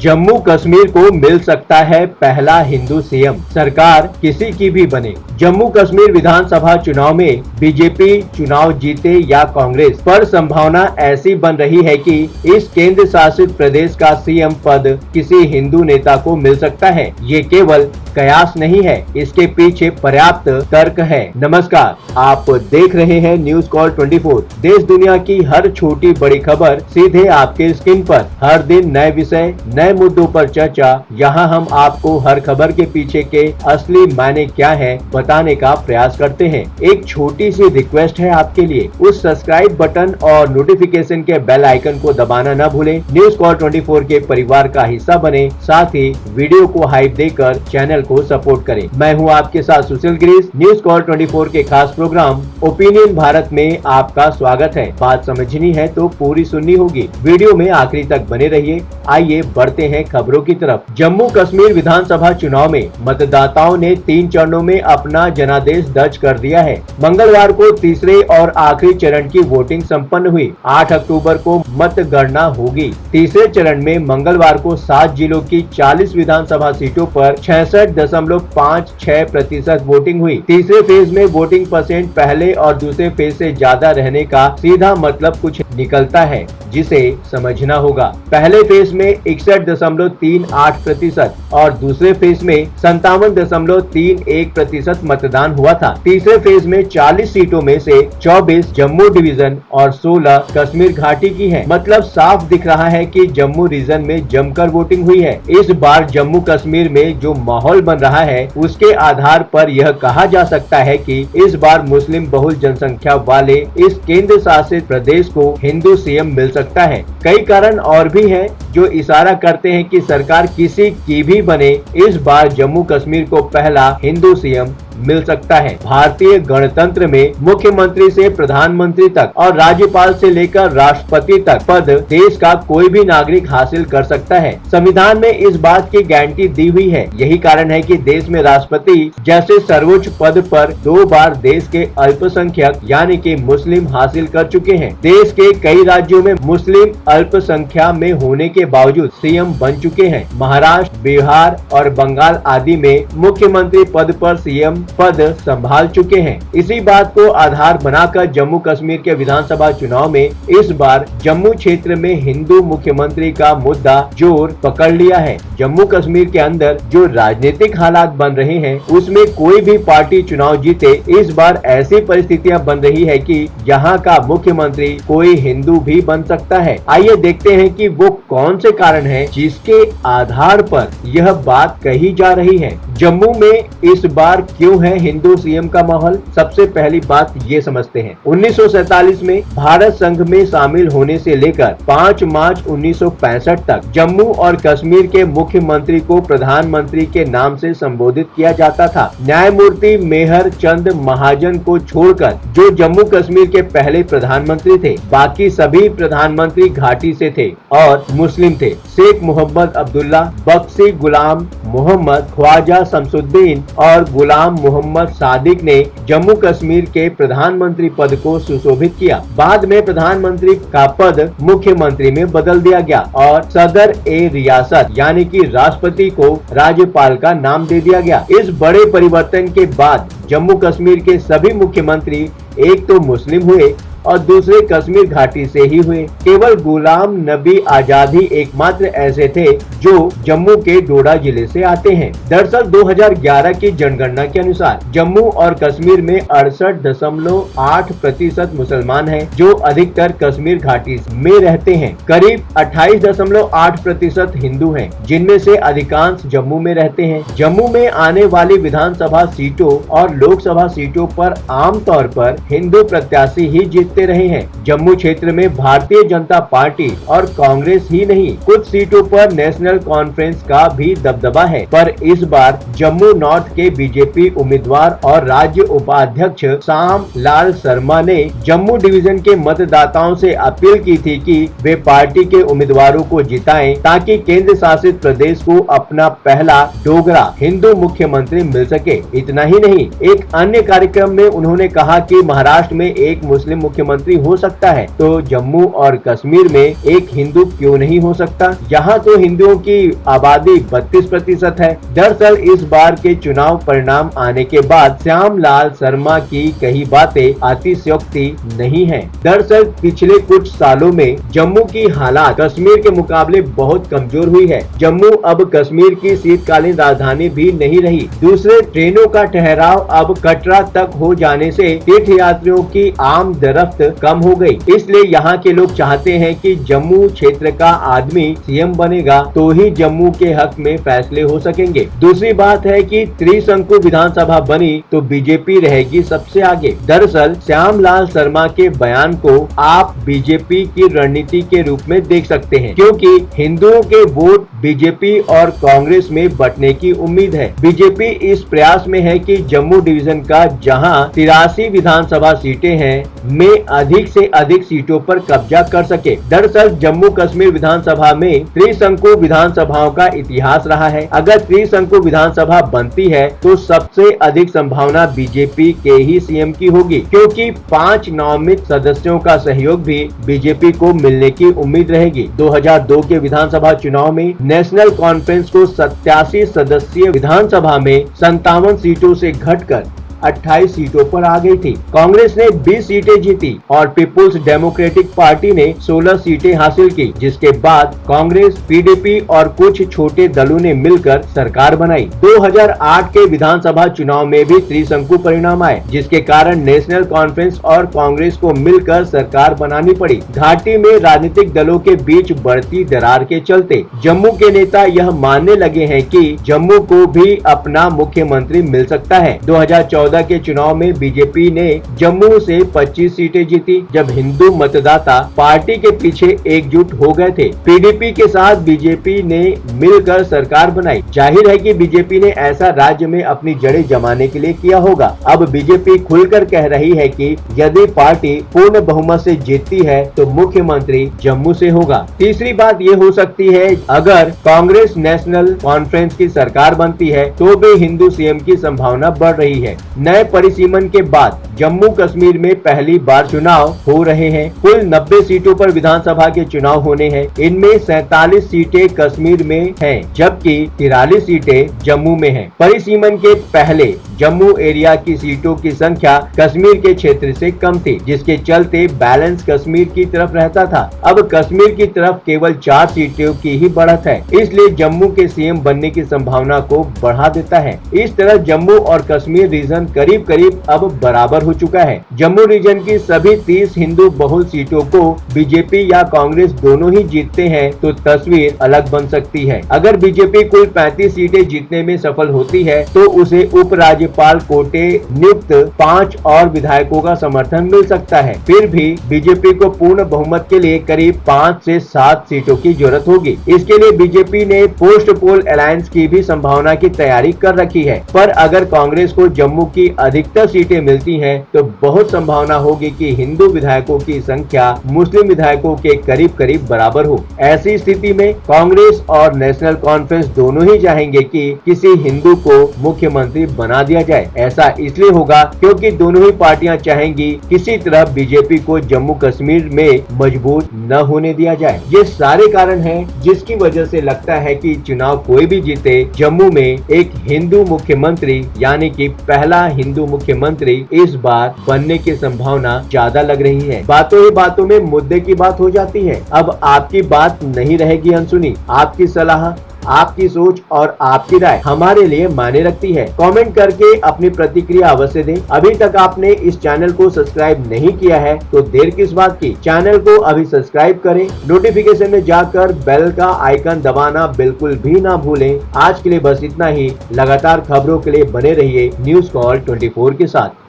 जम्मू कश्मीर को मिल सकता है पहला हिंदू सीएम, सरकार किसी की भी बने। जम्मू कश्मीर विधानसभा चुनाव में बीजेपी चुनाव जीते या कांग्रेस, पर संभावना ऐसी बन रही है कि इस केंद्र शासित प्रदेश का सीएम पद किसी हिंदू नेता को मिल सकता है। ये केवल कयास नहीं है, इसके पीछे पर्याप्त तर्क है। नमस्कार, आप देख रहे हैं न्यूज कॉल 24। देश दुनिया की हर छोटी बड़ी खबर सीधे आपके स्क्रीन पर। हर दिन नए विषय, नए मुद्दों पर चर्चा। यहाँ हम आपको हर खबर के पीछे के असली मायने क्या है बताने का प्रयास करते हैं। एक छोटी सी रिक्वेस्ट है आपके लिए, उस सब्सक्राइब बटन और नोटिफिकेशन के बेल आइकन को दबाना न भूलें। न्यूज कॉल 24 के परिवार का हिस्सा बने, साथ ही वीडियो को हाइप देकर चैनल को सपोर्ट करें। मैं हूं आपके साथ सुशील गिरीश। न्यूज कॉल 24 के खास प्रोग्राम ओपिनियन भारत में आपका स्वागत है। बात समझनी है तो पूरी सुननी होगी। वीडियो में आखिरी तक बने रहिए। आइए बढ़ते हैं खबरों की तरफ। जम्मू कश्मीर विधानसभा चुनाव में मतदाताओं ने 3 चरणों में अपना जनादेश दर्ज कर दिया है। मंगलवार को तीसरे और आखिरी चरण की वोटिंग संपन्न हुई। 8 अक्टूबर को मतगणना होगी। तीसरे चरण में मंगलवार को 7 जिलों की 40 विधानसभा सीटों पर 66.56% वोटिंग हुई। तीसरे फेज में वोटिंग परसेंट पहले और दूसरे फेज से ज्यादा रहने का सीधा मतलब कुछ निकलता है, जिसे समझना होगा। पहले फेज में 61.38% और दूसरे फेज में 57.31% मतदान हुआ था। तीसरे फेज में 40 सीटों में से 24 जम्मू डिवीजन और 16 कश्मीर घाटी की है। मतलब साफ दिख रहा है कि जम्मू रीजन में जमकर वोटिंग हुई है। इस बार जम्मू कश्मीर में जो माहौल बन रहा है, उसके आधार पर यह कहा जा सकता है कि इस बार मुस्लिम बहुल जनसंख्या वाले इस केंद्र शासित प्रदेश को हिंदू सीएम मिल सकता है। कई कारण और भी हैं जो इशारा करते हैं कि सरकार किसी की भी बने, इस बार जम्मू कश्मीर को पहला हिंदू सीएम मिल सकता है। भारतीय गणतंत्र में मुख्यमंत्री से प्रधानमंत्री तक और राज्यपाल से लेकर राष्ट्रपति तक पद देश का कोई भी नागरिक हासिल कर सकता है। संविधान में इस बात की गारंटी दी हुई है। यही कारण है कि देश में राष्ट्रपति जैसे सर्वोच्च पद पर 2 बार देश के अल्पसंख्यक यानी कि मुस्लिम हासिल कर चुके हैं। देश के कई राज्यों में मुस्लिम अल्पसंख्या में होने के बावजूद सीएम बन चुके हैं। महाराष्ट्र, बिहार और बंगाल आदि में मुख्यमंत्री पद पर सीएम पद संभाल चुके हैं। इसी बात को आधार बनाकर जम्मू कश्मीर के विधानसभा चुनाव में इस बार जम्मू क्षेत्र में हिंदू मुख्यमंत्री का मुद्दा जोर पकड़ लिया है। जम्मू कश्मीर के अंदर जो राजनीतिक हालात बन रहे हैं, उसमें कोई भी पार्टी चुनाव जीते, इस बार ऐसी परिस्थितियां बन रही है कि यहाँ का मुख्यमंत्री कोई हिंदू भी बन सकता है। आइए देखते हैं कि वो कौन से कारण हैं जिसके आधार पर यह बात कही जा रही है। जम्मू में इस बार क्यों है हिंदू सीएम का माहौल? सबसे पहली बात ये समझते हैं। 1947 में भारत संघ में शामिल होने से लेकर 5 मार्च 1965 तक जम्मू और कश्मीर के मुख्यमंत्री को प्रधानमंत्री के नाम से संबोधित किया जाता था। न्यायमूर्ति मेहर चंद महाजन को छोड़कर जो जम्मू कश्मीर के पहले प्रधानमंत्री थे, बाकी सभी प्रधानमंत्री घाटी से थे और मुस्लिम थे। शेख मोहम्मद अब्दुल्ला, बख्शी गुलाम मोहम्मद, ख्वाजा शमसुद्दीन और गुलाम मोहम्मद सादिक ने जम्मू कश्मीर के प्रधानमंत्री पद को सुशोभित किया। बाद में प्रधानमंत्री का पद मुख्यमंत्री में बदल दिया गया और सदर ए रियासत यानी कि राष्ट्रपति को राज्यपाल का नाम दे दिया गया। इस बड़े परिवर्तन के बाद जम्मू कश्मीर के सभी मुख्यमंत्री एक तो मुस्लिम हुए और दूसरे कश्मीर घाटी से ही हुए। केवल गुलाम नबी आजाद ही एकमात्र ऐसे थे जो जम्मू के डोडा जिले से आते हैं। दरअसल 2011 की जनगणना के अनुसार जम्मू और कश्मीर में 68.8% मुसलमान हैं, जो अधिकतर कश्मीर घाटी में रहते हैं। करीब 28.8% हिंदू हैं, जिनमें से अधिकांश जम्मू में रहते हैं। जम्मू में आने वाली विधानसभा सीटों और लोकसभा सीटों पर आमतौर पर हिंदू प्रत्याशी ही जीतते रहे हैं। जम्मू क्षेत्र में भारतीय जनता पार्टी और कांग्रेस ही नहीं, कुछ सीटों पर नेशनल कॉन्फ्रेंस का भी दबदबा है। पर इस बार जम्मू नॉर्थ के बीजेपी उम्मीदवार और राज्य उपाध्यक्ष शाम लाल शर्मा ने जम्मू डिवीजन के मतदाताओं से अपील की थी कि वे पार्टी के उम्मीदवारों को जिताएं, ताकि केंद्र शासित प्रदेश को अपना पहला डोगरा हिंदू मुख्यमंत्री मिल सके। इतना ही नहीं, एक अन्य कार्यक्रम में उन्होंने कहा कि महाराष्ट्र में एक मुस्लिम मुख्यमंत्री हो सकता है, तो जम्मू और कश्मीर में एक हिंदू क्यों नहीं हो सकता? यहाँ तो हिंदुओं की आबादी 32% है। दरअसल इस बार के चुनाव परिणाम आने के बाद श्यामलाल शर्मा की कही बातें अतिशयोक्ति नहीं है। दरअसल पिछले कुछ सालों में जम्मू की हालात कश्मीर के मुकाबले बहुत कमजोर हुई है। जम्मू अब कश्मीर की शीतकालीन राजधानी भी नहीं रही। दूसरे ट्रेनों का ठहराव अब कटरा तक हो जाने से तीर्थ यात्रियों की आमदरफ्त कम हो गई। इसलिए यहाँ के लोग चाहते हैं कि जम्मू क्षेत्र का आदमी सीएम बनेगा तो ही जम्मू के हक में फैसले हो सकेंगे। दूसरी बात है कि त्रिशंकु विधानसभा बनी तो बीजेपी रहेगी सबसे आगे। दरअसल श्यामलाल शर्मा के बयान को आप बीजेपी की रणनीति के रूप में देख सकते हैं, क्योंकि हिंदुओं के वोट बीजेपी और कांग्रेस में बंटने की उम्मीद है। बीजेपी इस प्रयास में है कि जम्मू डिवीजन का जहां 83 विधानसभा सीटें हैं में अधिक से अधिक सीटों पर कब्जा कर सके। दरअसल जम्मू कश्मीर विधानसभा में त्रिशंकु विधानसभाओं का इतिहास रहा है। अगर त्रिशंकु विधानसभा बनती है तो सबसे अधिक संभावना बीजेपी के ही सीएम की होगी, क्योंकि 5 नवनिर्वाचित सदस्यों का सहयोग भी बीजेपी को मिलने की उम्मीद रहेगी। 2002 के विधानसभा चुनाव में नेशनल कॉन्फ्रेंस को 87 सदस्यीय विधानसभा में 57 सीटों से घटकर 28 सीटों पर आ गई थी। कांग्रेस ने 20 सीटें जीती और पीपुल्स डेमोक्रेटिक पार्टी ने 16 सीटें हासिल की, जिसके बाद कांग्रेस, पीडीपी और कुछ छोटे दलों ने मिलकर सरकार बनाई। 2008 के विधानसभा चुनाव में भी त्रिशंकु परिणाम आए, जिसके कारण नेशनल कॉन्फ्रेंस और कांग्रेस को मिलकर सरकार बनानी पड़ी। घाटी में राजनीतिक दलों के बीच बढ़ती दरार के चलते जम्मू के नेता यह मानने लगे हैं कि जम्मू को भी अपना मुख्यमंत्री मिल सकता है। 2014 के चुनाव में बीजेपी ने जम्मू से 25 सीटें जीती, जब हिंदू मतदाता पार्टी के पीछे एकजुट हो गए थे। पीडीपी के साथ बीजेपी ने मिलकर सरकार बनाई। जाहिर है कि बीजेपी ने ऐसा राज्य में अपनी जड़ें जमाने के लिए किया होगा। अब बीजेपी खुलकर कह रही है कि यदि पार्टी पूर्ण बहुमत से जीतती है तो मुख्यमंत्री जम्मू से होगा। तीसरी बात ये हो सकती है, अगर कांग्रेस नेशनल कॉन्फ्रेंस की सरकार बनती है तो भी हिंदू सीएम की संभावना बढ़ रही है। नए परिसीमन के बाद जम्मू कश्मीर में पहली बार चुनाव हो रहे हैं। कुल 90 सीटों पर विधानसभा के चुनाव होने हैं। इनमें 47 सीटें कश्मीर में हैं, जबकि 43 सीटें जम्मू में हैं। परिसीमन के पहले जम्मू एरिया की सीटों की संख्या कश्मीर के क्षेत्र से कम थी, जिसके चलते बैलेंस कश्मीर की तरफ रहता था। अब कश्मीर की तरफ केवल 4 सीटों की ही बढ़त है, इसलिए जम्मू के सीएम बनने की संभावना को बढ़ा देता है। इस तरह जम्मू और कश्मीर रीजन करीब करीब अब बराबर हो चुका है। जम्मू रीजन की सभी 30 हिंदू बहुल सीटों को बीजेपी या कांग्रेस दोनों ही जीतते हैं तो तस्वीर अलग बन सकती है। अगर बीजेपी कुल 35 सीटें जीतने में सफल होती है तो उसे उपराज्यपाल कोटे नियुक्त 5 और विधायकों का समर्थन मिल सकता है। फिर भी बीजेपी को पूर्ण बहुमत के लिए करीब 5 से 7 सीटों की जरूरत होगी। इसके लिए बीजेपी ने पोस्ट पोल अलायंस की भी संभावना की तैयारी कर रखी है। पर अगर कांग्रेस को जम्मू की अधिकतर सीटें मिलती हैं तो बहुत संभावना होगी कि हिंदू विधायकों की संख्या मुस्लिम विधायकों के करीब करीब बराबर हो। ऐसी स्थिति में कांग्रेस और नेशनल कॉन्फ्रेंस दोनों ही चाहेंगे कि किसी हिंदू को मुख्यमंत्री बना दिया जाए। ऐसा इसलिए होगा क्योंकि दोनों ही पार्टियां चाहेंगी किसी तरह बीजेपी को जम्मू कश्मीर में मजबूत न होने दिया जाए। ये सारे कारण हैं जिसकी वजह से लगता है कि चुनाव कोई भी जीते, जम्मू में एक हिंदू मुख्यमंत्री यानी कि पहला हिंदू मुख्यमंत्री इस बार बनने की संभावना ज्यादा लग रही है। बातों ही बातों में मुद्दे की बात हो जाती है। अब आपकी बात नहीं रहेगी अनसुनी। आपकी सलाह, आपकी सोच और आपकी राय हमारे लिए मायने रखती है। कमेंट करके अपनी प्रतिक्रिया अवश्य दें। अभी तक आपने इस चैनल को सब्सक्राइब नहीं किया है तो देर किस बात की, चैनल को अभी सब्सक्राइब करें। नोटिफिकेशन में जाकर बेल का आइकन दबाना बिल्कुल भी ना भूलें। आज के लिए बस इतना ही। लगातार खबरों के लिए बने रहिए न्यूज़ कॉल 24 के साथ।